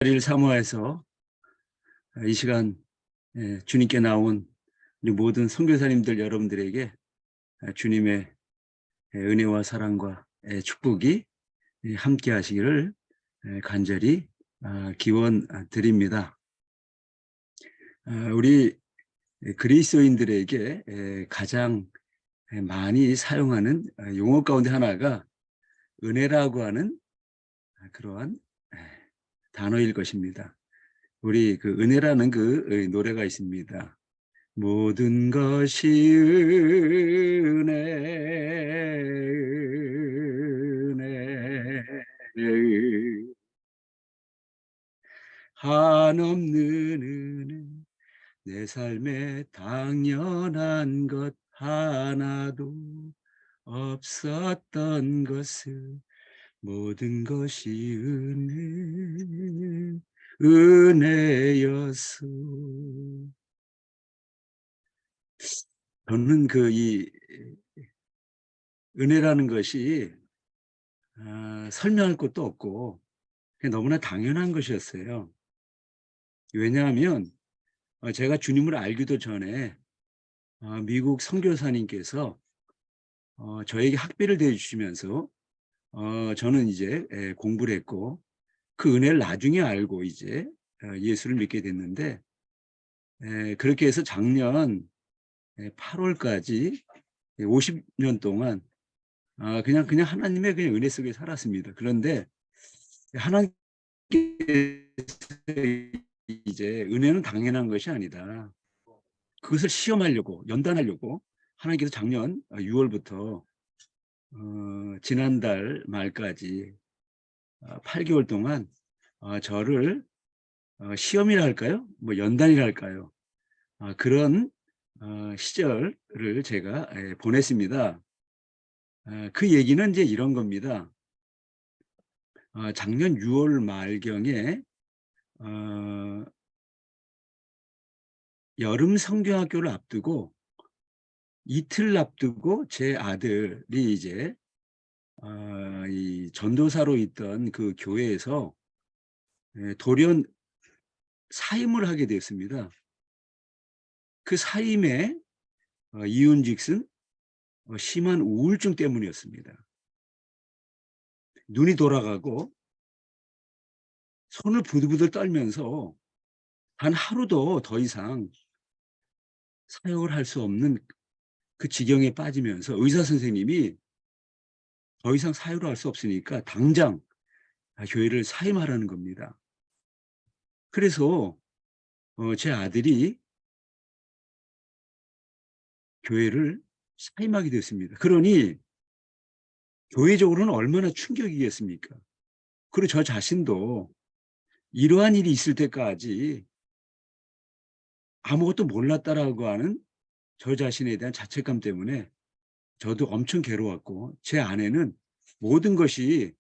자리를 사모해서 이 시간 주님께 나온 우리 모든 선교사님들 여러분들에게 주님의 은혜와 사랑과 축복이 함께 하시기를 간절히 기원드립니다. 우리 그리스도인들에게 가장 많이 사용하는 용어 가운데 하나가 은혜라고 하는 그러한 단어일 것입니다. 우리 그 은혜라는 그 노래가 있습니다. 모든 것이 은혜, 은혜, 한없는 은혜, 내 삶에 당연한 것 하나도 없었던 것을 모든 것이 은혜, 은혜였소. 저는 이 은혜라는 것이 설명할 것도 없고 너무나 당연한 것이었어요. 왜냐하면 제가 주님을 알기도 전에 미국 선교사님께서 저에게 학비를 대주시면서 저는 이제 공부를 했고 그 은혜를 나중에 알고 이제 예수를 믿게 됐는데, 그렇게 해서 작년 8월까지 50년 동안 그냥 하나님의 그냥 은혜 속에 살았습니다. 그런데 하나님께서 이제 은혜는 당연한 것이 아니다. 그것을 시험하려고, 연단하려고 하나님께서 작년 6월부터 지난달 말까지 8개월 동안 저를 시험이라 할까요? 뭐 연단이라 할까요? 그런 시절을 제가 보냈습니다. 그 얘기는 이제 이런 겁니다. 작년 6월 말경에 여름 성경학교를 앞두고 이틀 앞두고 제 아들이 이제 이 전도사로 있던 그 교회에서 돌연 사임을 하게 됐습니다. 그 사임의 이윤즉슨 심한 우울증 때문이었습니다. 눈이 돌아가고 손을 부들부들 떨면서 단 하루도 더 이상 사역을 할 수 없는 그 지경에 빠지면서 의사 선생님이 더 이상 사역을 할 수 없으니까 당장 교회를 사임하라는 겁니다. 그래서 제 아들이 교회를 사임하게 됐습니다. 그러니 교회적으로는 얼마나 충격이겠습니까? 그리고 저 자신도 이러한 일이 있을 때까지 아무것도 몰랐다라고 하는 저 자신에 대한 자책감 때문에 저도 엄청 괴로웠고, 제 안에는 모든 것이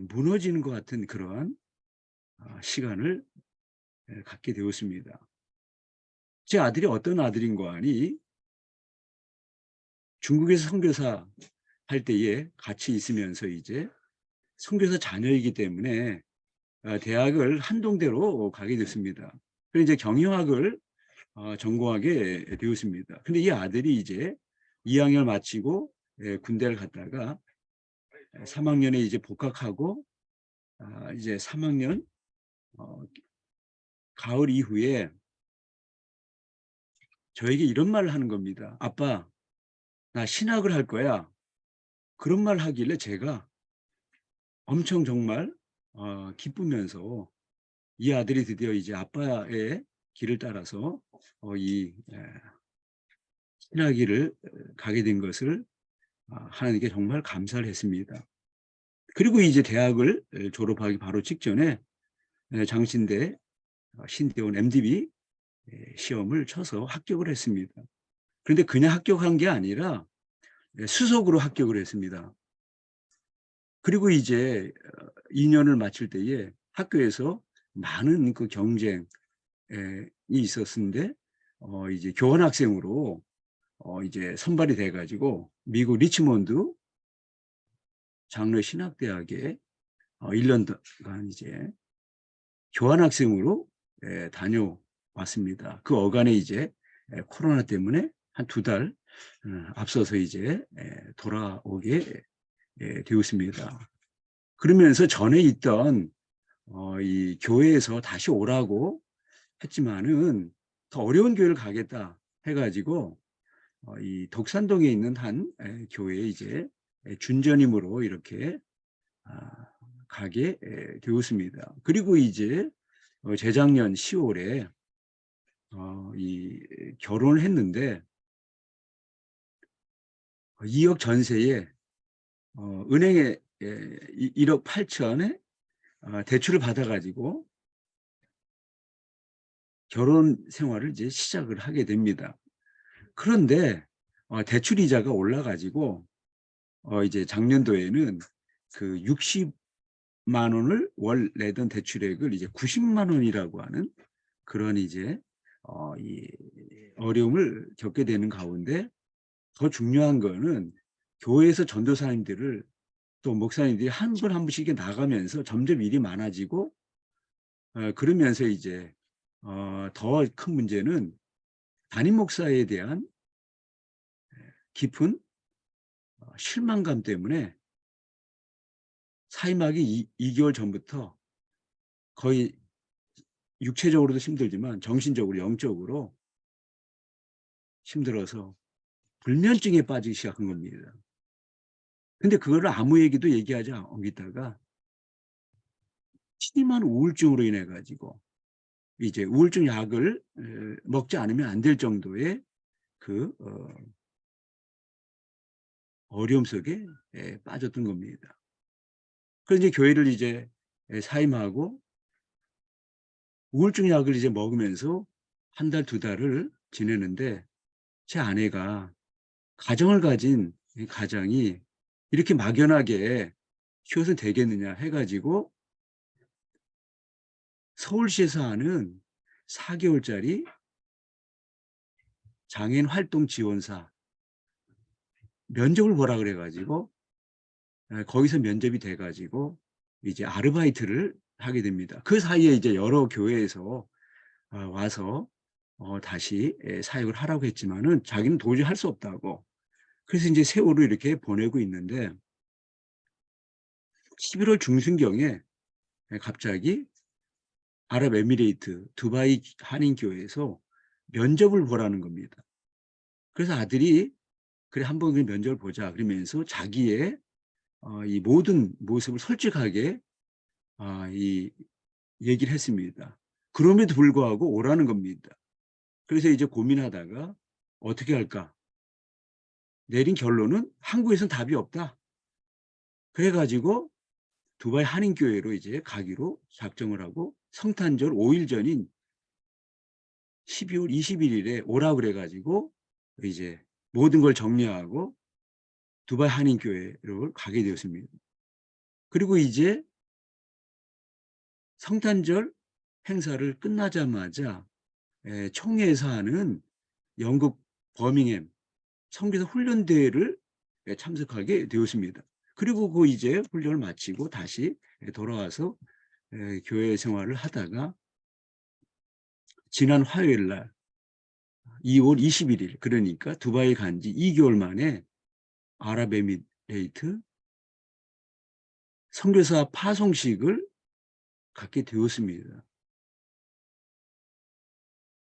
무너지는 것 같은 그러한 시간을 갖게 되었습니다. 제 아들이 어떤 아들인가 하니 중국에서 선교사 할 때에 같이 있으면서 이제 선교사 자녀이기 때문에 대학을 한동대로 가게 됐습니다. 그래서 이제 경영학을 전공하게 되었습니다. 근데 이 아들이 이제 2학년 마치고 군대를 갔다가 3학년에 이제 복학하고 이제 3학년 가을 이후에 저에게 이런 말을 하는 겁니다. 아빠, 나 신학을 할 거야. 그런 말 하길래 제가 엄청 정말 기쁘면서 이 아들이 드디어 이제 아빠의 길을 따라서 이 신학길을 가게 된 것을 하나님께 정말 감사를 했습니다. 그리고 이제 대학을 졸업하기 바로 직전에 장신대 신대원 MDB 시험을 쳐서 합격을 했습니다. 그런데 그냥 합격한 게 아니라 수석으로 합격을 했습니다. 그리고 이제 2년을 마칠 때에 학교에서 많은 그 경쟁이 있었는데 이제 교환학생으로 이제 선발이 돼 가지고 미국 리치몬드 장로 신학대학에 1년간 이제 교환학생으로 다녀왔습니다. 그 어간에 이제 코로나 때문에 한 2달 앞서서 이제 돌아오게 되었습니다. 그러면서 전에 있던 이 교회에서 다시 오라고 했지만은 더 어려운 교회를 가겠다 해가지고 이 덕산동에 있는 한 교회에 이제 준전임으로 이렇게 가게 되었습니다. 그리고 이제 재작년 10월에 이 결혼을 했는데 2억 전세에 은행에 1억 8천에 대출을 받아가지고 결혼 생활을 이제 시작을 하게 됩니다. 그런데 대출 이자가 올라가지고 이제 작년도에는 그 60만 원을 월 내던 대출액을 이제 90만 원이라고 하는 그런 이제 이 어려움을 겪게 되는 가운데 더 중요한 거는 교회에서 전도사님들을 또 목사님들이 한 분 한 분씩 나가면서 점점 일이 많아지고 그러면서 이제 더 큰 문제는 담임 목사에 대한 깊은 실망감 때문에 사임하기 2개월 전부터 거의 육체적으로도 힘들지만 정신적으로 영적으로 힘들어서 불면증에 빠지기 시작한 겁니다. 근데 그거를 아무 얘기도 얘기하지 않겠다가 심한 우울증으로 인해 가지고 이제 우울증 약을 먹지 않으면 안 될 정도의 그 어려움 속에 빠졌던 겁니다. 그래서 이제 교회를 이제 사임하고 우울증 약을 이제 먹으면서 1달, 2달을 지내는데 제 아내가 가정을 가진 이 가장이 이렇게 막연하게 키워서 되겠느냐 해가지고 서울시에서 하는 4개월짜리 장애인 활동 지원사 면접을 보라 그래가지고 거기서 면접이 돼가지고 이제 아르바이트를 하게 됩니다. 그 사이에 이제 여러 교회에서 와서 다시 사역을 하라고 했지만은 자기는 도저히 할 수 없다고. 그래서 이제 세월을 이렇게 보내고 있는데 11월 중순경에 갑자기 아랍에미레이트 두바이 한인교회에서 면접을 보라는 겁니다. 그래서 아들이 그래 한번 그 면접을 보자 그러면서 자기의 이 모든 모습을 솔직하게 이 얘기를 했습니다. 그럼에도 불구하고 오라는 겁니다. 그래서 이제 고민하다가 어떻게 할까? 내린 결론은 한국에서는 답이 없다. 그래가지고 두바이 한인교회로 이제 가기로 작정을 하고 성탄절 5일 전인 12월 21일에 오라 그래가지고 이제 모든 걸 정리하고 두바이 한인교회로 가게 되었습니다. 그리고 이제 성탄절 행사를 끝나자마자 총회에서 하는 영국 버밍햄 선교사 훈련대회를 참석하게 되었습니다. 그리고 그 이제 훈련을 마치고 다시 돌아와서 교회 생활을 하다가 지난 화요일 날 2월 21일 그러니까 두바이 간 지 2개월 만에 아랍에미레이트 선교사 파송식을 갖게 되었습니다.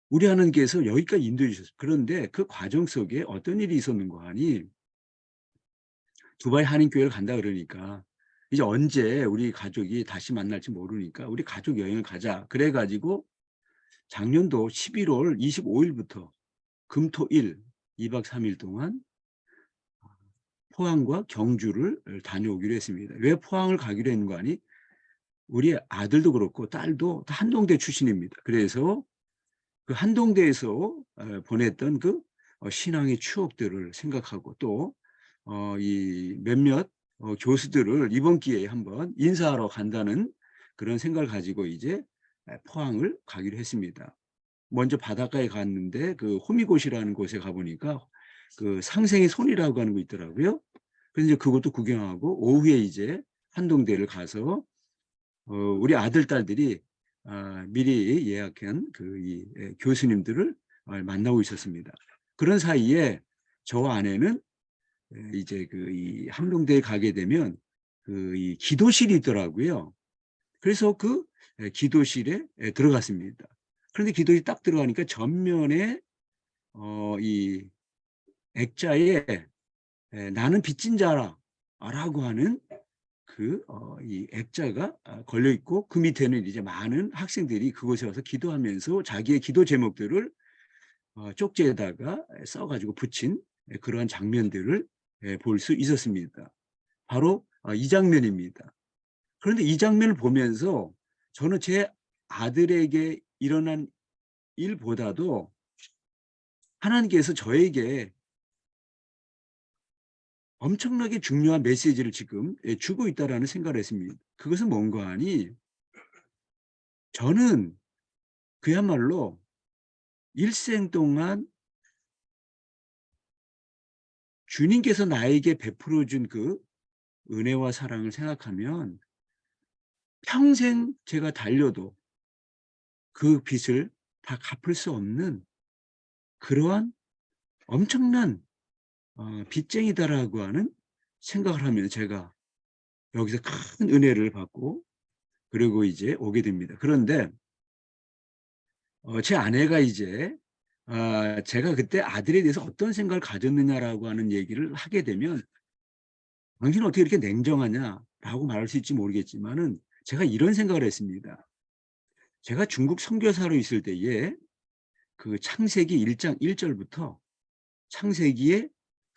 우리 하나님께서 여기까지 인도해 주셨어요. 그런데 그 과정 속에 어떤 일이 있었는가 하니 두바이 한인교회를 간다 그러니까 이제 언제 우리 가족이 다시 만날지 모르니까 우리 가족 여행을 가자. 그래가지고 작년도 11월 25일부터 금토일 2박 3일 동안 포항과 경주를 다녀오기로 했습니다. 왜 포항을 가기로 했는가 하니 우리 아들도 그렇고 딸도 다 한동대 출신입니다. 그래서 그 한동대에서 보냈던 그 신앙의 추억들을 생각하고 또 이 몇몇 교수들을 이번 기회에 한번 인사하러 간다는 그런 생각을 가지고 이제 포항을 가기로 했습니다. 먼저 바닷가에 갔는데 그 호미곶이라는 곳에 가보니까 그 상생의 손이라고 하는 거 있더라고요. 그래서 이제 그것도 구경하고 오후에 이제 한동대를 가서 우리 아들, 딸들이 미리 예약한 교수님들을 만나고 있었습니다. 그런 사이에 저와 아내는 이제 이 함동대에 가게 되면 이 기도실이 있더라고요. 그래서 기도실에 들어갔습니다. 그런데 기도실 딱 들어가니까 전면에 이 액자에 나는 빚진 자라라고 하는 이 액자가 걸려 있고, 그 밑에는 이제 많은 학생들이 그곳에 와서 기도하면서 자기의 기도 제목들을 쪽지에다가 써 가지고 붙인 그러한 장면들을 볼 수 있었습니다. 바로 이 장면입니다. 그런데 이 장면을 보면서 저는 제 아들에게 일어난 일보다도 하나님께서 저에게 엄청나게 중요한 메시지를 지금 주고 있다라는 생각을 했습니다. 그것은 뭔가 하니, 저는 그야말로 일생 동안 주님께서 나에게 베풀어 준 그 은혜와 사랑을 생각하면 평생 제가 달려도 그 빚을 다 갚을 수 없는 그러한 엄청난 빚쟁이다라고 하는 생각을 하면 제가 여기서 큰 은혜를 받고 그리고 이제 오게 됩니다. 그런데 제 아내가 이제 제가 그때 아들에 대해서 어떤 생각을 가졌느냐라고 하는 얘기를 하게 되면 "당신은 어떻게 이렇게 냉정하냐?"라고 말할 수 있을지 모르겠지만은, 제가 이런 생각을 했습니다. 제가 중국 선교사로 있을 때에 창세기 1장 1절부터 창세기의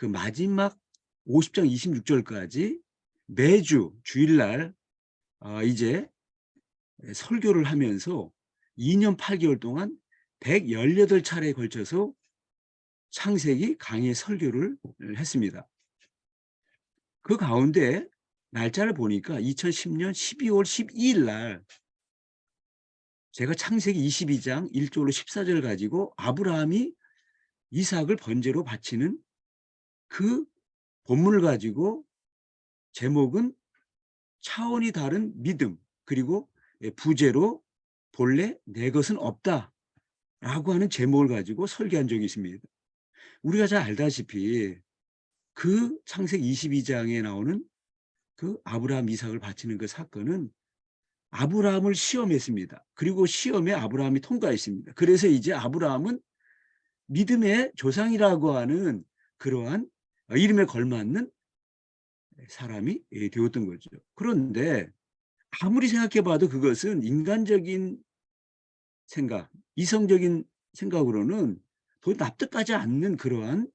마지막 50장 26절까지 매주 주일날 이제 설교를 하면서 2년 8개월 동안 118차례에 걸쳐서 창세기 강의 설교를 했습니다. 그 가운데 날짜를 보니까 2010년 12월 12일 날 제가 창세기 22장 1절로 14절 가지고 아브라함이 이삭을 번제로 바치는 그 본문을 가지고 제목은 차원이 다른 믿음, 그리고 부제로 본래 내 것은 없다라고 하는 제목을 가지고 설교한 적이 있습니다. 우리가 잘 알다시피 창세기 22장에 나오는 아브라함 이삭을 바치는 그 사건은 아브라함을 시험했습니다. 그리고 시험에 아브라함이 통과했습니다. 그래서 이제 아브라함은 믿음의 조상이라고 하는 그러한 이름에 걸맞는 사람이 되었던 거죠. 그런데 아무리 생각해 봐도 그것은 인간적인 생각, 이성적인 생각으로는 도저히 납득하지 않는 그러한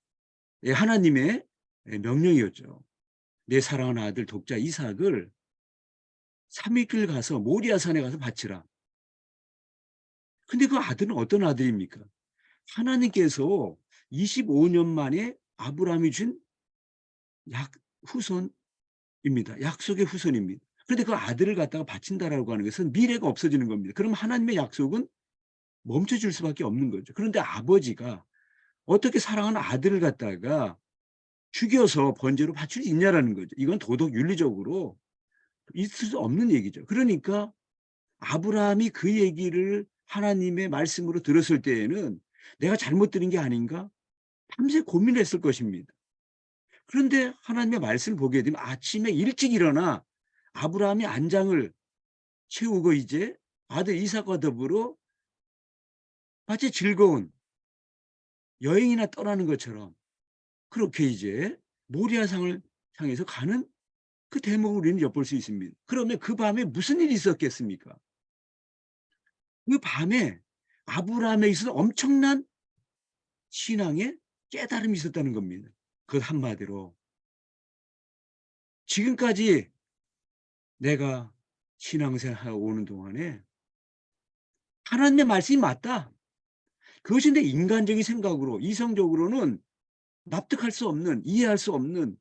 하나님의 명령이었죠. 내 사랑하는 아들 독자 이삭을 3일길 가서 모리아 산에 가서 바치라. 근데 그 아들은 어떤 아들입니까? 하나님께서 25년 만에 아브라함이 준 후손입니다. 약속의 후손입니다. 그런데 그 아들을 갖다가 바친다라고 하는 것은 미래가 없어지는 겁니다. 그럼 하나님의 약속은 멈춰질 수밖에 없는 거죠. 그런데 아버지가 어떻게 사랑하는 아들을 갖다가 죽여서 번제로 바칠 수 있냐라는 거죠. 이건 도덕 윤리적으로 있을 수 없는 얘기죠. 그러니까 아브라함이 그 얘기를 하나님의 말씀으로 들었을 때에는 '내가 잘못 들은 게 아닌가?' 밤새 고민했을 것입니다. 그런데 하나님의 말씀을 보게 되면 아침에 일찍 일어나 아브라함이 안장을 채우고 이제 아들 이삭과 더불어 마치 즐거운 여행이나 떠나는 것처럼 그렇게 이제 모리아상을 향해서 가는 그 대목을 우리는 엿볼 수 있습니다. 그러면 그 밤에 무슨 일이 있었겠습니까? 그 밤에 아브라함에 있어서 엄청난 신앙의 깨달음이 있었다는 겁니다. 그 한마디로 지금까지 내가 신앙생활하고 오는 동안에 하나님의 말씀이 맞다. 그것이 내 인간적인 생각으로 이성적으로는 납득할 수 없는, 이해할 수 없는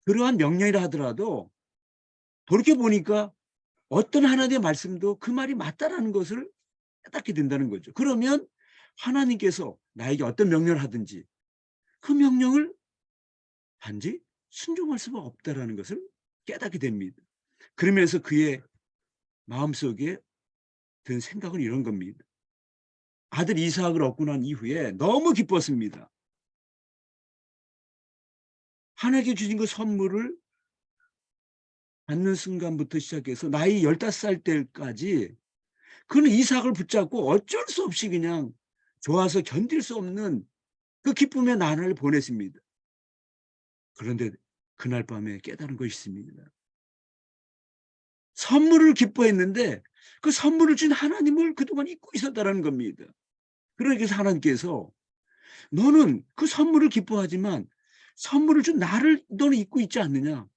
그러한 명령이라 하더라도 돌이켜 보니까 어떤 하나님의 말씀도 그 말이 맞다라는 것을 깨닫게 된다는 거죠. 그러면 하나님께서 나에게 어떤 명령을 하든지 그 명령을 단지 순종할 수가 없다라는 것을 깨닫게 됩니다. 그러면서 그의 마음속에 든 생각은 이런 겁니다. 아들 이삭을 얻고 난 이후에 너무 기뻤습니다. 하나님께 주신 그 선물을 받는 순간부터 시작해서 나이 15살 때까지 그는 이삭을 붙잡고 어쩔 수 없이 그냥 좋아서 견딜 수 없는 그 기쁨의 나날을 보냈습니다. 그런데 그날 밤에 깨달은 것이 있습니다. 선물을 기뻐했는데 그 선물을 준 하나님을 그동안 잊고 있었다는 겁니다. 그러니까 하나님께서 너는 그 선물을 기뻐하지만 선물을 준 나를 너는 잊고 있지 않느냐.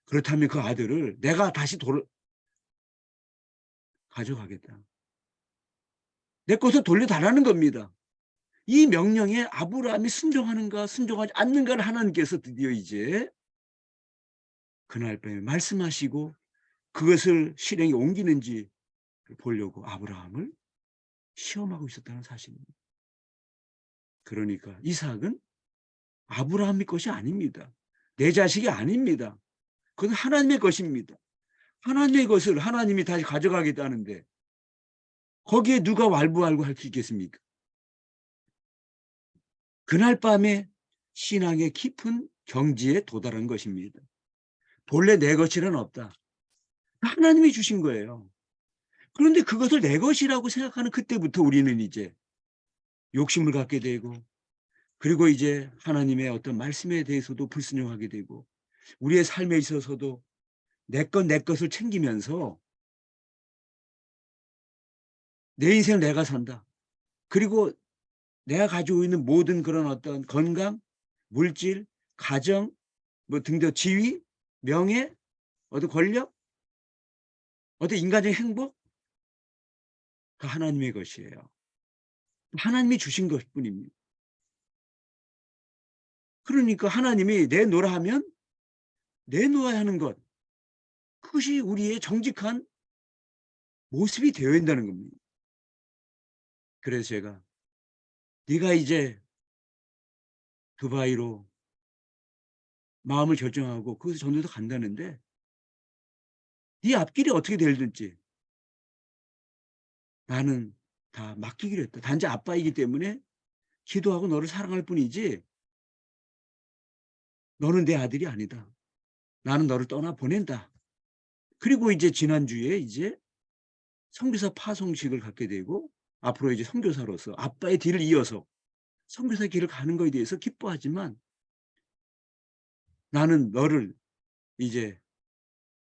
그렇다면 그 아들을 내가 다시 가져가겠다. 내 것을 돌려달라는 겁니다. 이 명령에 아브라함이 순종하는가 순종하지 않는가를 하나님께서 드디어 이제 그날 밤에 말씀하시고 그것을 실행에 옮기는지 보려고 아브라함을 시험하고 있었다는 사실입니다. 그러니까 이삭은 아브라함의 것이 아닙니다. 내 자식이 아닙니다. 그건 하나님의 것입니다. 하나님의 것을 하나님이 다시 가져가겠다는데 거기에 누가 왈부왈부 할 수 있겠습니까? 그날 밤에 신앙의 깊은 경지에 도달한 것입니다. 본래 내 것이란 없다. 하나님이 주신 거예요. 그런데 그것을 내 것이라고 생각하는 그때부터 우리는 이제 욕심을 갖게 되고 그리고 이제 하나님의 어떤 말씀에 대해서도 불순종하게 되고 우리의 삶에 있어서도 내 것을 챙기면서 내 인생 내가 산다. 그리고 내가 가지고 있는 모든 그런 어떤 건강, 물질, 가정, 뭐 등등 지위, 명예, 어떤 권력, 어떤 인간적인 행복, 그 하나님의 것이에요. 하나님이 주신 것뿐입니다. 그러니까 하나님이 내놓으라 하면 내놓아야 하는 것, 그것이 우리의 정직한 모습이 되어야 한다는 겁니다. 그래서 제가 네가 이제 두바이로 마음을 결정하고 거기서 전도서 간다는데 네 앞길이 어떻게 될지 나는 다 맡기기로 했다. 단지 아빠이기 때문에 기도하고 너를 사랑할 뿐이지 너는 내 아들이 아니다. 나는 너를 떠나 보낸다. 그리고 이제 지난주에 이제 선교사 파송식을 갖게 되고 앞으로 이제 선교사로서 아빠의 뒤를 이어서 선교사 길을 가는 거에 대해서 기뻐하지만 나는 너를 이제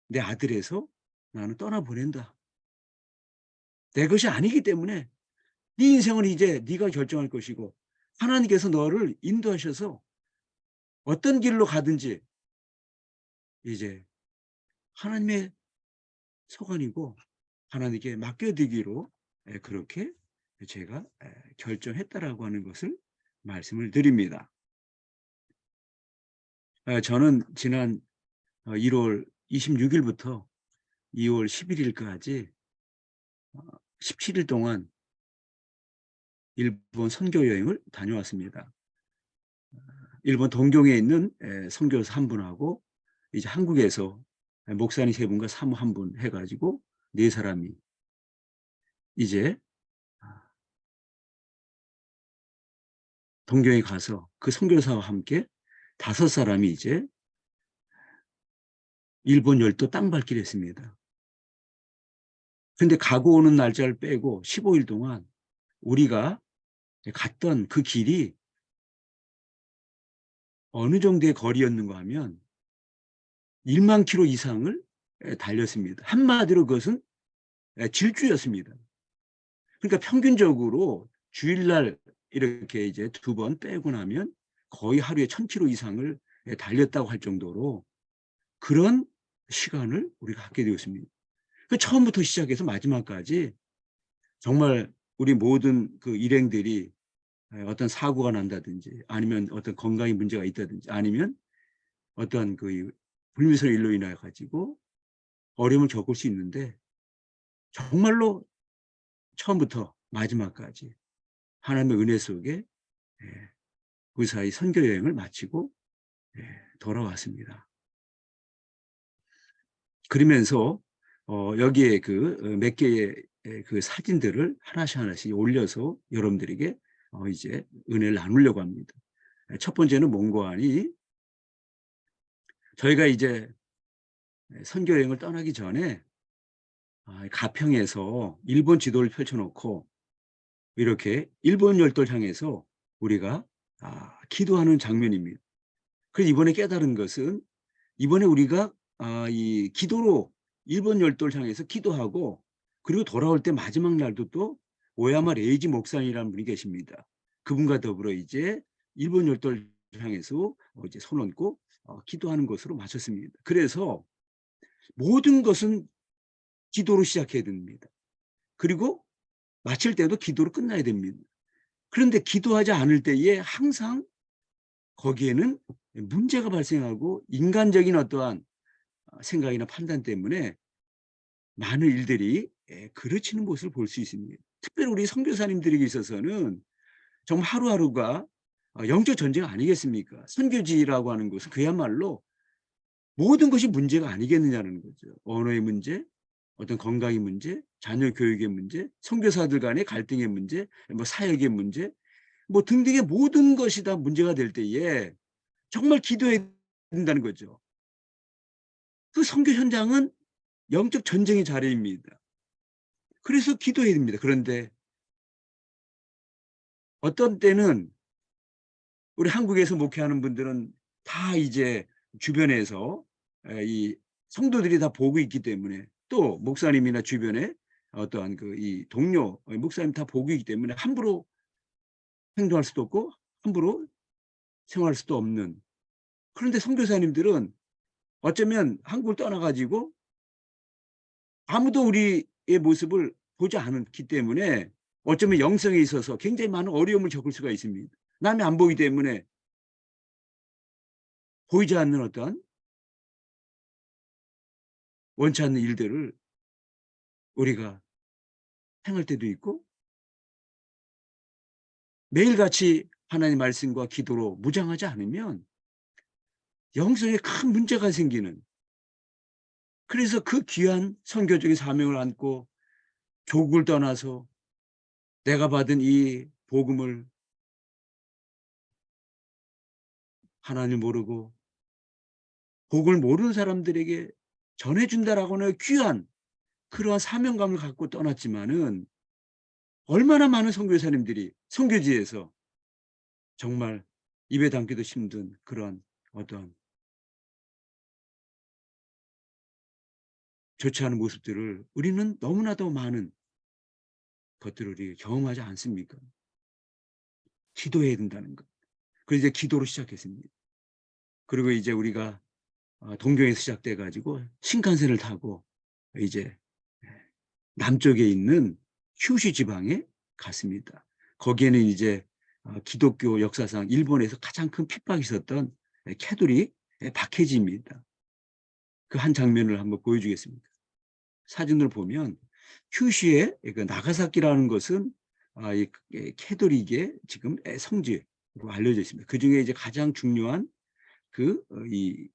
내 아들에서 나는 떠나보낸다. 내 것이 아니기 때문에 네 인생은 이제 네가 결정할 것이고 하나님께서 너를 인도하셔서 어떤 길로 가든지 이제 하나님의 소관이고 하나님께 맡겨드리기로 그렇게 제가 결정했다라고 하는 것을 말씀을 드립니다. 저는 지난 1월 26일부터 2월 11일까지 17일 동안 일본 선교 여행을 다녀왔습니다. 일본 동경에 있는 선교사 한 분하고 이제 한국에서 목사님 3분과 사모 1분 해가지고 4사람이 이제 동경에 가서 그 선교사와 함께 5사람이 이제 일본 열도 땅밟기를 했습니다. 근데 가고 오는 날짜를 빼고 15일 동안 우리가 갔던 그 길이 어느 정도의 거리였는가 하면 1만 킬로 이상을 달렸습니다. 한마디로 그것은 질주였습니다. 그러니까 평균적으로 주일날 이렇게 이제 2번 빼고 나면 거의 하루에 1000킬로 이상을 달렸다고 할 정도로 그런 시간을 우리가 갖게 되었습니다. 그 처음부터 시작해서 마지막까지 정말 우리 모든 그 일행들이 어떤 사고가 난다든지 아니면 어떤 건강에 문제가 있다든지 아니면 어떤 그 불미스러운 일로 인해 가지고 어려움을 겪을 수 있는데 정말로 처음부터 마지막까지 하나님의 은혜 속에 무사히 선교 여행을 마치고 돌아왔습니다. 그러면서 여기에 그 몇 개의 그 사진들을 하나씩 하나씩 올려서 여러분들에게 이제 은혜를 나누려고 합니다. 첫 번째는 뭔고 하니 저희가 이제 선교 여행을 떠나기 전에 가평에서 일본 지도를 펼쳐 놓고 이렇게 일본 열도를 향해서 우리가 기도하는 장면입니다. 그래서 이번에 깨달은 것은 이번에 우리가 이 기도로 일본 열도를 향해서 기도하고 그리고 돌아올 때 마지막 날도 또 오야마 레이지 목사님이라는 분이 계십니다. 그분과 더불어 이제 일본 열도를 향해서 이제 손 얹고 기도하는 것으로 마쳤습니다. 그래서 모든 것은 기도로 시작해야 됩니다. 그리고 마칠 때도 기도로 끝나야 됩니다. 그런데 기도하지 않을 때에 항상 거기에는 문제가 발생하고 인간적인 어떠한 생각이나 판단 때문에 많은 일들이 그르치는 모습을 볼 수 있습니다. 특별히 우리 선교사님들에게 있어서는 정말 하루하루가 영적 전쟁 아니겠습니까? 선교지라고 하는 것은 그야말로 모든 것이 문제가 아니겠느냐는 거죠. 언어의 문제, 어떤 건강의 문제, 자녀 교육의 문제, 선교사들 간의 갈등의 문제, 뭐 사역의 문제, 뭐 등등의 모든 것이 다 문제가 될 때에 정말 기도해야 된다는 거죠. 그 선교 현장은 영적 전쟁의 자리입니다. 그래서 기도해야 됩니다. 그런데 어떤 때는 우리 한국에서 목회하는 분들은 다 이제 주변에서 이 성도들이 다 보고 있기 때문에 또 목사님이나 주변에 어떠한 그 이 동료 목사님 다 보고 있기 때문에 함부로 행동할 수도 없고 함부로 생활할 수도 없는, 그런데 선교사님들은 어쩌면 한국을 떠나 가지고 아무도 우리의 모습을 보지 않기 때문에 어쩌면 영성에 있어서 굉장히 많은 어려움을 겪을 수가 있습니다. 남이 안 보이기 때문에 보이지 않는 어떤 원치 않는 일들을 우리가 행할 때도 있고, 매일같이 하나님 말씀과 기도로 무장하지 않으면 영성에 큰 문제가 생기는, 그래서 그 귀한 선교적인 사명을 안고 조국을 떠나서 내가 받은 이 복음을 하나님을 모르고 복을 모르는 사람들에게 전해준다라고 하는 귀한 그러한 사명감을 갖고 떠났지만은 얼마나 많은 선교사님들이 선교지에서 정말 입에 담기도 힘든 그러한 어떠한 좋지 않은 모습들을 우리는 너무나도 많은 것들을 우리 경험하지 않습니까? 기도해야 된다는 것. 그래서 이제 기도로 시작했습니다. 그리고 이제 우리가 동경에서 시작돼 가지고 신칸센을 타고 이제 남쪽에 있는 큐슈 지방에 갔습니다. 거기에는 이제 기독교 역사상 일본에서 가장 큰 핍박이 있었던 캐톨릭 박해지입니다. 그 한 장면을 한번 보여주겠습니다. 사진을 보면 큐슈의 그 나가사키라는 것은 이 캐톨릭의 지금 성지로 알려져 있습니다. 그중에 이제 가장 중요한 이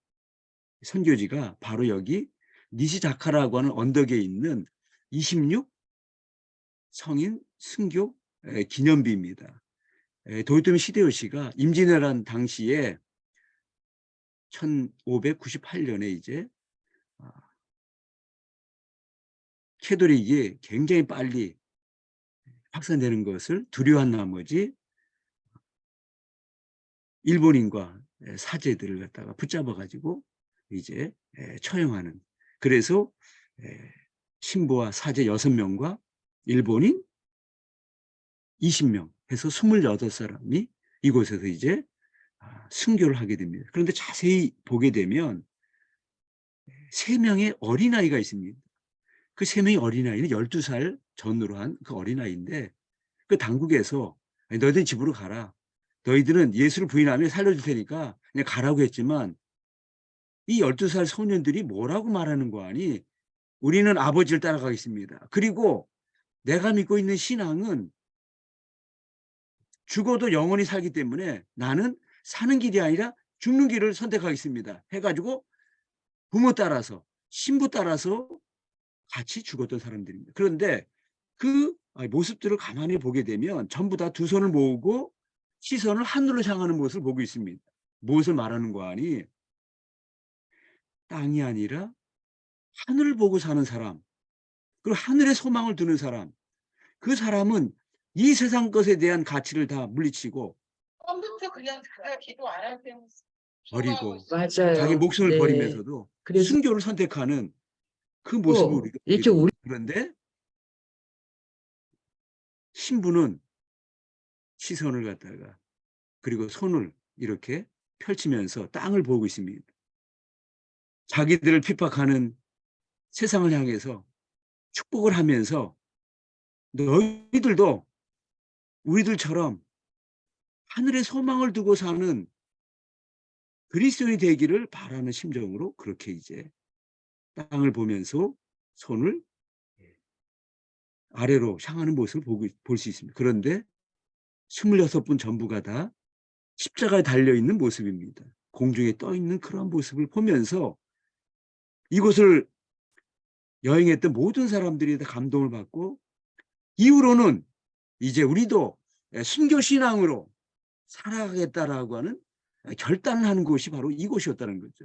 선교지가 바로 여기 니시자카라고 하는 언덕에 있는 26 성인 순교 기념비입니다. 도요토미 히데요시가 임진왜란 당시에 1598년에 이제 캐톨릭이 굉장히 빨리 확산되는 것을 두려워한 나머지 일본인과 사제들을 갖다가 붙잡아 가지고 이제 처형하는, 그래서 신부와 사제 6명과 일본인 20명 해서 28사람이 이곳에서 이제 순교를 하게 됩니다. 그런데 자세히 보게 되면 3명의 어린아이가 있습니다. 그 3명의 어린아이는 12살 전후로 한 그 어린아이인데 그 당국에서 "너희들 집으로 가라. 너희들은 예수를 부인하면 살려줄 테니까 그냥 가라고 했지만 이 12살 소년들이 뭐라고 말하는 거 아니 "우리는 아버지를 따라가겠습니다. 그리고 내가 믿고 있는 신앙은 죽어도 영원히 살기 때문에 나는 사는 길이 아니라 죽는 길을 선택하겠습니다." 해 가지고 부모 따라서 신부 따라서 같이 죽었던 사람들입니다. 그런데 그 모습들을 가만히 보게 되면 전부 다 두 손을 모으고 시선을 하늘로 향하는 모습을 보고 있습니다. 무엇을 말하는 거 아니? 땅이 아니라 하늘을 보고 사는 사람, 그리고 하늘에 소망을 두는 사람, 그 사람은 이 세상 것에 대한 가치를 다 물리치고 처음부터 그냥 제가 기도 안 할 때는 버리고 자기 맞아요. 목숨을 네. 버리면서도 그래서 순교를 선택하는 그 모습을 우리가 보게 이렇게 됩니다. 그런데 신부는 시선을 갖다가 그리고 손을 이렇게 펼치면서 땅을 보고 있습니다. 자기들을 핍박하는 세상을 향해서 축복을 하면서 너희들도 우리들처럼 하늘에 소망을 두고 사는 그리스도인이 되기를 바라는 심정으로 그렇게 이제 땅을 보면서 손을 아래로 향하는 모습을 볼 수 있습니다. 그런데 26분 전부가 다 십자가에 달려있는 모습입니다. 공중에 떠있는 그런 모습을 보면서 이곳을 여행했던 모든 사람들이 다 감동을 받고 이후로는 이제 우리도 순교신앙으로 살아가겠다라고 하는 결단을 하는 곳이 바로 이곳이었다는 거죠.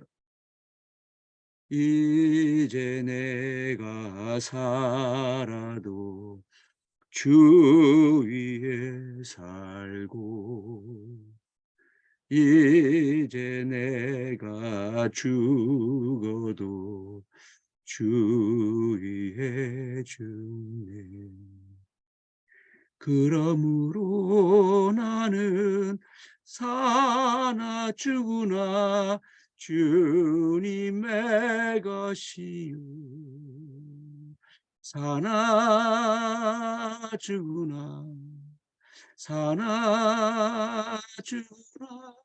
이제 내가 살아도 주 위에 살고 이제 내가 죽어도 주 위에 죽네. 그러므로 나는 사나 죽으나 주님의 것이요 사나 죽으나 사나 죽으나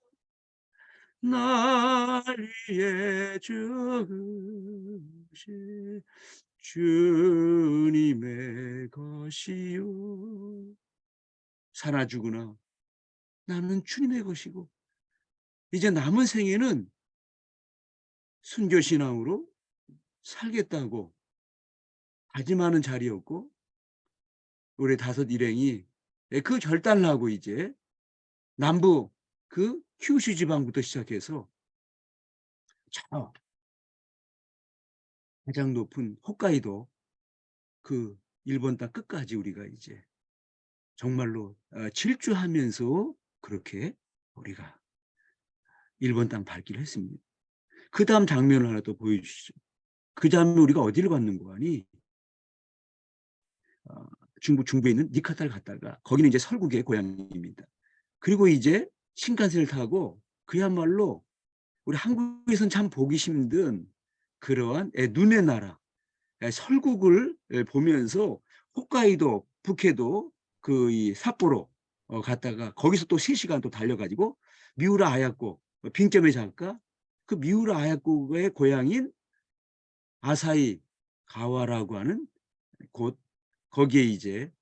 날 위해 죽으신 주님의 것이요 사나 죽으나 나는 주님의 것이고 이제 남은 생에는 순교신앙으로 살겠다고 다짐하는 자리였고 우리 다섯 일행이 그 결단을 하고 이제 남부 그 큐슈 지방부터 시작해서 저 가장 높은 홋카이도 그 일본 땅 끝까지 우리가 이제 정말로 질주하면서 그렇게 우리가 일본 땅 밟기를 했습니다. 그 다음 장면을 하나 또 보여주시죠. 그 다음에 우리가 어디를 갔는 거 아니? 중부 중부에 있는 니카타를 갔다가 거기는 이제 설국의 고향입니다. 그리고 이제 신칸센을 타고 그야말로 우리 한국에서는 참 보기 힘든 그러한 눈의 나라 설국을 보면서 홋카이도 북해도 그 이 삿포로 갔다가 거기서 또 3시간 또 달려가지고 미우라 아야코 빙점의 작가 그 미우라 아야코의 고향인 아사히 가와라고 하는 곳 거기에 이제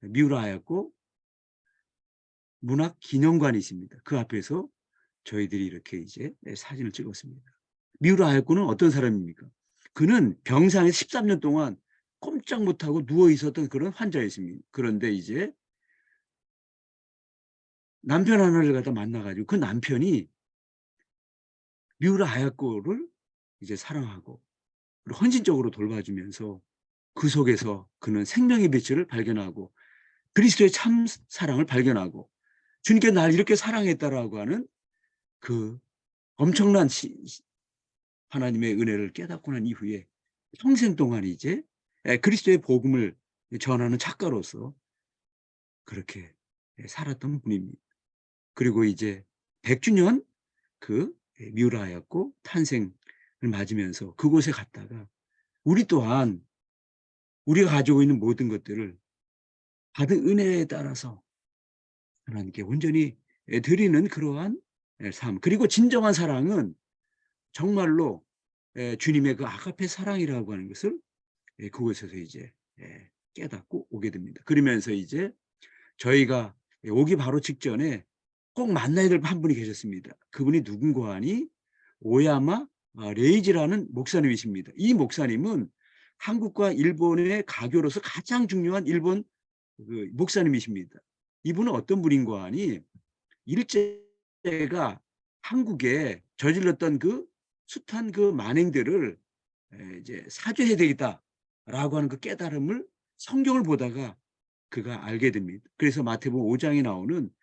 미우라 아야코 문학기념관이 있습니다. 그 앞에서 저희들이 이렇게 이제 사진을 찍었습니다. 미우라 아야코는 어떤 사람입니까? 그는 병상에 13년 동안 꼼짝 못하고 누워 있었던 그런 환자였습니다. 그런데 이제 남편 하나를 갖다 만나가지고 그 남편이 미우라 아야코를 이제 사랑하고 그리고 헌신적으로 돌봐주면서 그 속에서 그는 생명의 빛을 발견하고 그리스도의 참 사랑을 발견하고 주님께 날 이렇게 사랑했다라고 하는 그 엄청난 하나님의 은혜를 깨닫고 난 이후에 평생 동안 이제 그리스도의 복음을 전하는 작가로서 그렇게 살았던 분입니다. 그리고 이제 100주년 그 미우라야코 탄생을 맞으면서 그곳에 갔다가 우리 또한 우리가 가지고 있는 모든 것들을 받은 은혜에 따라서 하나님께 온전히 드리는 그러한 삶 그리고 진정한 사랑은 정말로 주님의 그 아가페 사랑이라고 하는 것을 그곳에서 이제 깨닫고 오게 됩니다. 그러면서 이제 저희가 오기 바로 직전에 꼭 만나야 될 한 분이 계셨습니다. 그분이 누군가 하니 오야마 레이지라는 목사님이십니다. 이 목사님은 한국과 일본의 가교로서 가장 중요한 일본 그 목사님이십니다. 이분은 어떤 분인가 하니 일제가 한국에 저질렀던 그 숱한 그 만행들을 이제 사죄해야 되겠다라고 하는 그 깨달음을 성경을 보다가 그가 알게 됩니다. 그래서 마태복음 5장에 나오는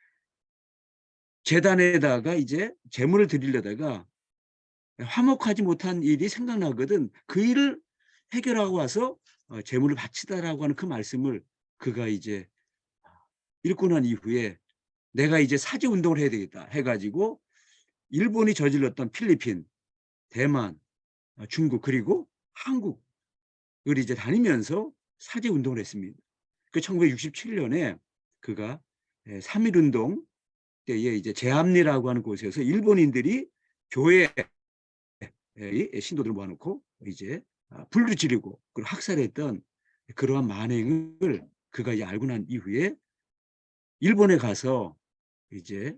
제단에다가 이제 제물을 드리려다가 화목하지 못한 일이 생각나거든. 그 일을 해결하고 와서 제물을 바치다라고 하는 그 말씀을 그가 이제 읽고 난 이후에 내가 이제 사죄 운동을 해야 되겠다 해가지고 일본이 저질렀던 필리핀, 대만, 중국 그리고 한국을 이제 다니면서 사죄 운동을 했습니다. 그 1967년에 그가 3.1 운동 때에 이제 제암리라고 하는 곳에서 일본인들이 교회 신도들을 모아놓고 이제 불을 지르고 그리고 학살했던 그러한 만행을 그가 이제 알고 난 이후에 일본에 가서 이제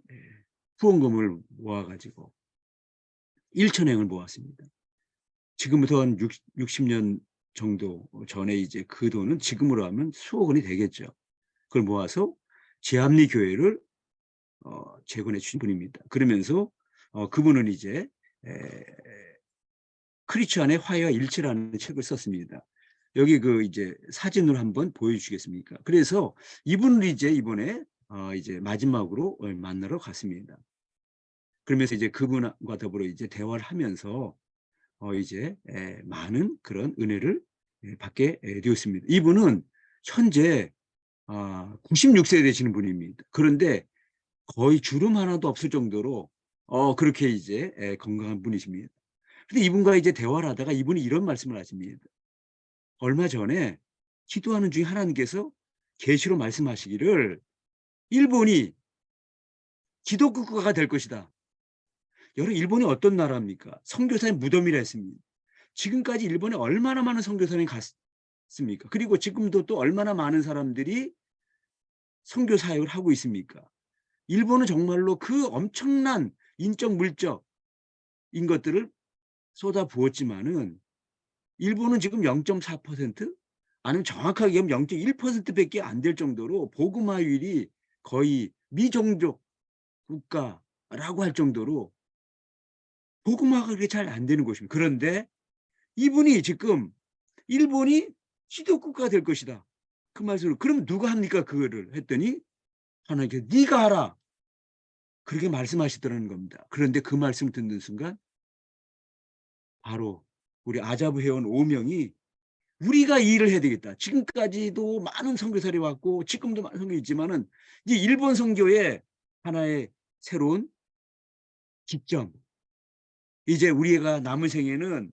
후원금을 모아가지고 1,000행을 모았습니다. 지금부터 한 60년 정도 전에 이제 그 돈은 지금으로 하면 수억 원이 되겠죠. 그걸 모아서 제암리 교회를 재건해 주신 분입니다. 그러면서 그분은 이제 크리스천의 화해와 일치라는 책을 썼습니다. 여기 그 이제 사진으로 한번 보여주시겠습니까? 그래서 이분을 이제 이번에 이제 마지막으로 만나러 갔습니다. 그러면서 이제 그분과 더불어 이제 대화를 하면서 이제 많은 그런 은혜를 받게 되었습니다. 이분은 현재 96세 되시는 분입니다. 그런데 거의 주름 하나도 없을 정도로 그렇게 이제 건강한 분이십니다. 근데 이분과 이제 대화를 하다가 이분이 이런 말씀을 하십니다. 얼마 전에 기도하는 중에 하나님께서 계시로 말씀하시기를 일본이 기독교 국가가 될 것이다. 여러분 일본이 어떤 나라입니까? 선교사의 무덤이라 했습니다. 지금까지 일본에 얼마나 많은 선교사님이 갔습니까? 그리고 지금도 또 얼마나 많은 사람들이 선교 사역을 하고 있습니까? 일본은 정말로 그 엄청난 인적 물적인 것들을 쏟아 부었지만은 일본은 지금 0.4% 아니면 정확하게 얘기하면 0.1%밖에 안 될 정도로 복음화율이 거의 미종족 국가라고 할 정도로 복음화가 그렇게 잘 안 되는 곳입니다. 그런데 이분이 지금 일본이 기독국가가 될 것이다. 그 말씀을 그럼 누가 합니까? 그거를 했더니 하나님께서 네가 하라. 그렇게 말씀하시더라는 겁니다. 그런데 그 말씀을 듣는 순간 바로 우리 아자부 회원 5명이 우리가 이 일을 해야 되겠다. 지금까지도 많은 선교사들이 왔고 지금도 많은 선교 있지만은 이제 일본 선교의 하나의 새로운 기점. 이제 우리가 남은 생에는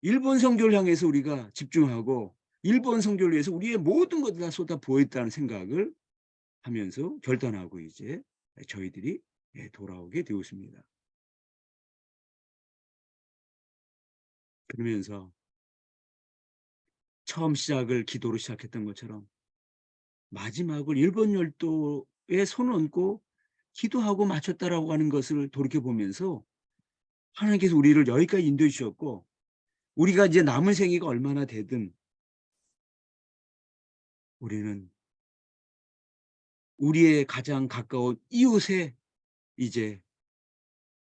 일본 선교를 향해서 우리가 집중하고 일본 선교를 위해서 우리의 모든 것을 다 쏟아 부어있다는 생각을 하면서 결단하고 이제 저희들이 돌아오게 되었습니다. 그러면서 처음 시작을 기도로 시작했던 것처럼 마지막을 일본 열도에 손을 얹고 기도하고 마쳤다라고 하는 것을 돌이켜보면서 하나님께서 우리를 여기까지 인도해 주셨고 우리가 이제 남은 생애가 얼마나 되든 우리는 우리의 가장 가까운 이웃에 이제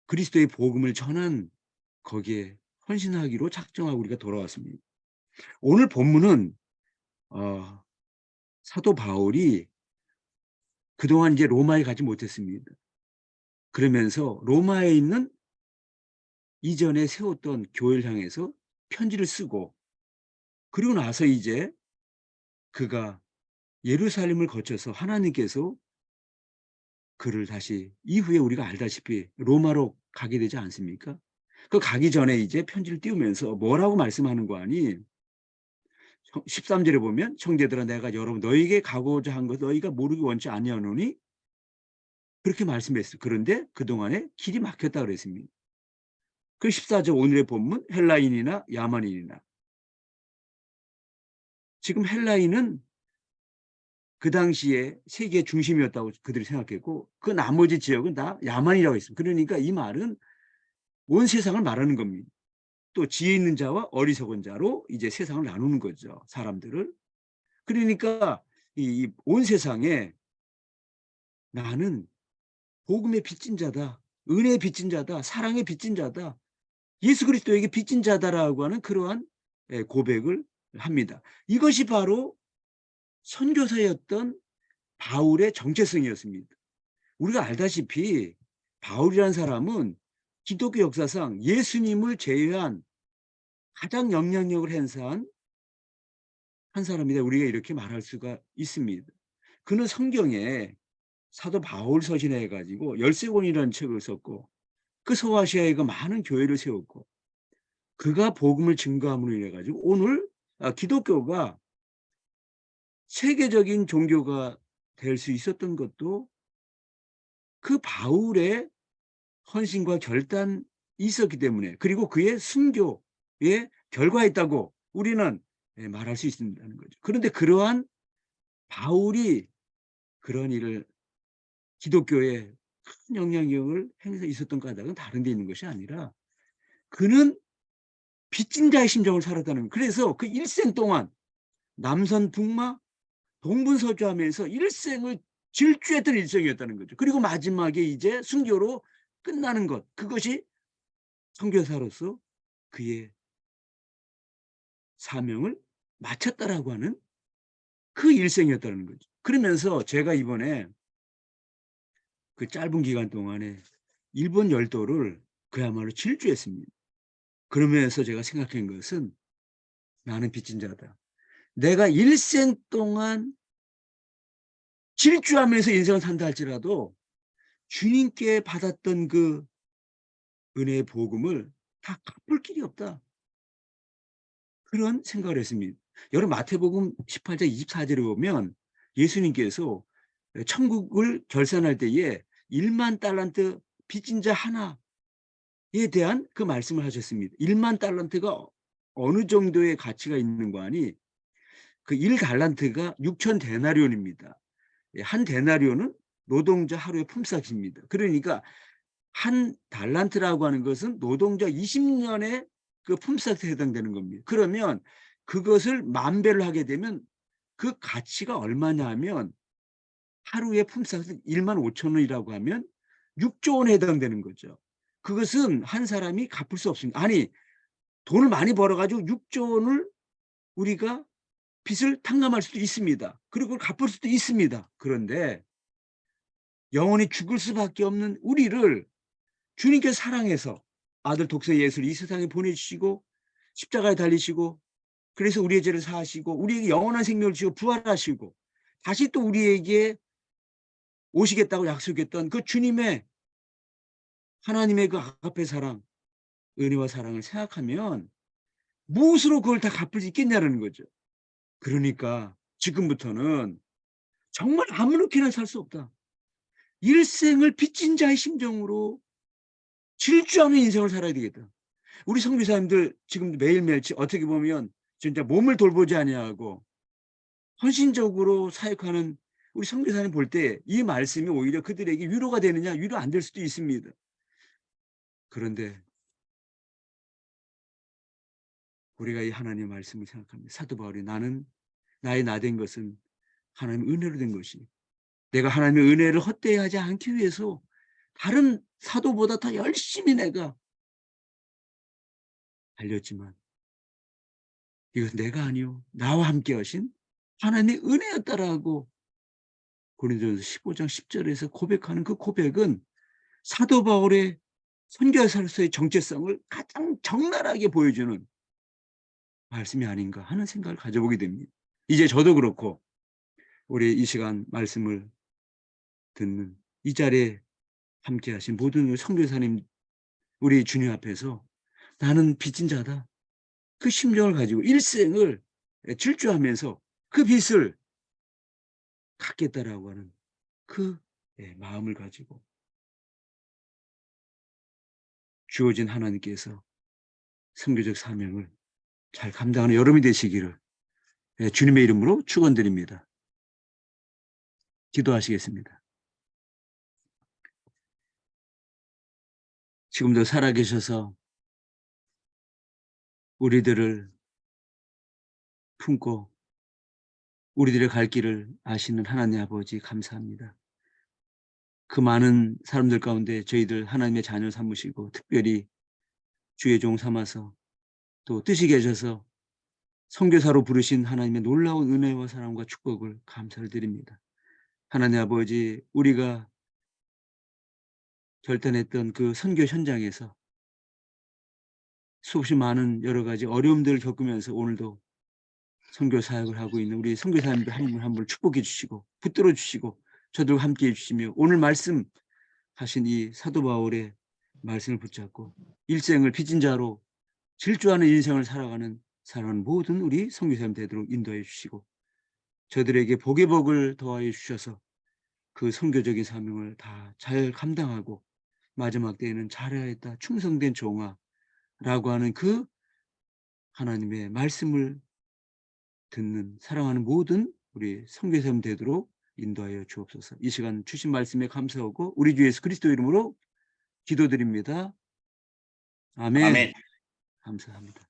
그리스도의 복음을 전한 거기에 헌신하기로 작정하고 우리가 돌아왔습니다. 오늘 본문은 사도 바울이 그동안 이제 로마에 가지 못했습니다. 그러면서 로마에 있는 이전에 세웠던 교회를 향해서 편지를 쓰고 그리고 나서 이제 그가 예루살렘을 거쳐서 하나님께서 그를 다시 이후에 우리가 알다시피 로마로 가게 되지 않습니까? 그 가기 전에 이제 편지를 띄우면서 뭐라고 말씀하는 거 아니? 13절에 보면 형제들아 내가 여러분 너희에게 가고자 한 것 너희가 모르기 원치 아니하노니 그렇게 말씀했어요. 그런데 그동안에 길이 막혔다 그랬습니다. 그 14절 오늘의 본문 헬라인이나 야만인이나 지금 헬라인은 그 당시에 세계의 중심이었다고 그들이 생각했고 그 나머지 지역은 다 야만이라고 했습니다. 그러니까 이 말은 온 세상을 말하는 겁니다. 또 지혜 있는 자와 어리석은 자로 이제 세상을 나누는 거죠. 사람들을. 그러니까 이 온 세상에 나는 복음의 빚진 자다. 은혜의 빚진 자다. 사랑의 빚진 자다. 예수 그리스도에게 빚진 자다라고 하는 그러한 고백을 합니다. 이것이 바로 선교사였던 바울의 정체성이었습니다. 우리가 알다시피 바울이라는 사람은 기독교 역사상 예수님을 제외한 가장 영향력을 행사한 한 사람이다. 우리가 이렇게 말할 수가 있습니다. 그는 성경에 사도 바울 서신해 가지고 13권이라는 책을 썼고 그 소아시아에 그 많은 교회를 세웠고 그가 복음을 증거함으로 인해 가지고 오늘 기독교가 세계적인 종교가 될 수 있었던 것도 그 바울의 헌신과 결단이 있었기 때문에 그리고 그의 순교의 결과였다고 우리는 말할 수 있다는 거죠. 그런데 그러한 바울이 그런 일을 기독교에 큰 영향력을 행해서 있었던 까닭은 다른 데 있는 것이 아니라 그는 빚진 자의 심정을 살았다는 거예요. 그래서 그 일생 동안 남선 북마 동분서주하면서 일생을 질주했던 일생이었다는 거죠. 그리고 마지막에 이제 순교로 끝나는 것, 그것이 선교사로서 그의 사명을 마쳤다라고 하는 그 일생이었다는 거죠. 그러면서 제가 이번에 그 짧은 기간 동안에 일본 열도를 그야말로 질주했습니다. 그러면서 제가 생각한 것은 나는 빚진 자다. 내가 일생 동안 질주하면서 인생을 산다 할지라도 주님께 받았던 그 은혜의 복음을 다 갚을 길이 없다. 그런 생각을 했습니다. 여러분 마태복음 18장 24절에 보면 예수님께서 천국을 결산할 때에 1만 달란트 빚진 자 하나에 대한 그 말씀을 하셨습니다. 1만 달란트가 어느 정도의 가치가 있는 거 아니 그 1달란트가 6천 데나리온입니다. 한 데나리온은 노동자 하루의 품삯입니다. 그러니까 한 달란트라고 하는 것은 노동자 20년의 그 품삯에 해당되는 겁니다. 그러면 그것을 만 배를 하게 되면 그 가치가 얼마냐 하면 하루의 품삯은 1만 5천 원이라고 하면 6조 원에 해당되는 거죠. 그것은 한 사람이 갚을 수 없습니다. 아니 돈을 많이 벌어가지고 6조 원을 우리가 빚을 탕감할 수도 있습니다. 그리고 그걸 갚을 수도 있습니다. 그런데 영원히 죽을 수밖에 없는 우리를 주님께서 사랑해서 아들 독생 예수를 이 세상에 보내주시고 십자가에 달리시고 그래서 우리의 죄를 사하시고 우리에게 영원한 생명을 주시고 부활하시고 다시 또 우리에게 오시겠다고 약속했던 그 주님의 하나님의 그 아가페 사랑, 은혜와 사랑을 생각하면 무엇으로 그걸 다 갚을 수 있겠냐는 거죠. 그러니까 지금부터는 정말 아무렇게나 살 수 없다. 일생을 빚진 자의 심정으로 질주하는 인생을 살아야 되겠다. 우리 선교사님들 지금 매일매일 어떻게 보면 진짜 몸을 돌보지 아니하고 헌신적으로 사역하는 우리 선교사님 볼 때 이 말씀이 오히려 그들에게 위로가 되느냐? 위로 안 될 수도 있습니다. 그런데 우리가 이 하나님의 말씀을 생각합니다. 사도 바울이 나는 나의 나 된 것은 하나님의 은혜로 된 것이 내가 하나님의 은혜를 헛되이 하지 않기 위해서 다른 사도보다 더 열심히 내가 달렸지만 이것은 내가 아니요 나와 함께 하신 하나님의 은혜였다라고 고린도전서 15장 10절에서 고백하는 그 고백은 사도 바울의 선교사로서의 정체성을 가장 적나라하게 보여주는 말씀이 아닌가 하는 생각을 가져보게 됩니다. 이제 저도 그렇고 우리 이 시간 말씀을 듣는 이 자리에 함께 하신 모든 선교사님 우리 주님 앞에서 나는 빚진 자다. 그 심정을 가지고 일생을 질주하면서 그 빚을 갚겠다라고 하는 그 마음을 가지고 주어진 하나님께서 선교적 사명을 잘 감당하는 여러분이 되시기를 주님의 이름으로 축원드립니다. 기도하시겠습니다. 지금도 살아계셔서 우리들을 품고 우리들의 갈 길을 아시는 하나님 아버지 감사합니다. 그 많은 사람들 가운데 저희들 하나님의 자녀 삼으시고 특별히 주의 종 삼아서 또 뜻이 계셔서 선교사로 부르신 하나님의 놀라운 은혜와 사랑과 축복을 감사를 드립니다. 하나님 아버지, 우리가 결단했던 그 선교 현장에서 수없이 많은 여러 가지 어려움들을 겪으면서 오늘도 선교 사역을 하고 있는 우리 선교사님들 한 분 한 분을 축복해 주시고 붙들어 주시고 저들과 함께 해 주시며 오늘 말씀하신 이 사도 바울의 말씀을 붙잡고 일생을 빚진 자로 질주하는 인생을 살아가는 모든 우리 선교사님 되도록 인도해 주시고 저들에게 복의 복을 더하여 주셔서 그 선교적인 사명을 다 잘 감당하고 마지막 때에는 잘하였다 충성된 종아라고 하는 그 하나님의 말씀을 듣는 사랑하는 모든 우리 선교사님 되도록 인도하여 주옵소서. 이 시간 주신 말씀에 감사하고 우리 주 예수 그리스도 이름으로 기도드립니다. 아멘. 아멘. 감사합니다.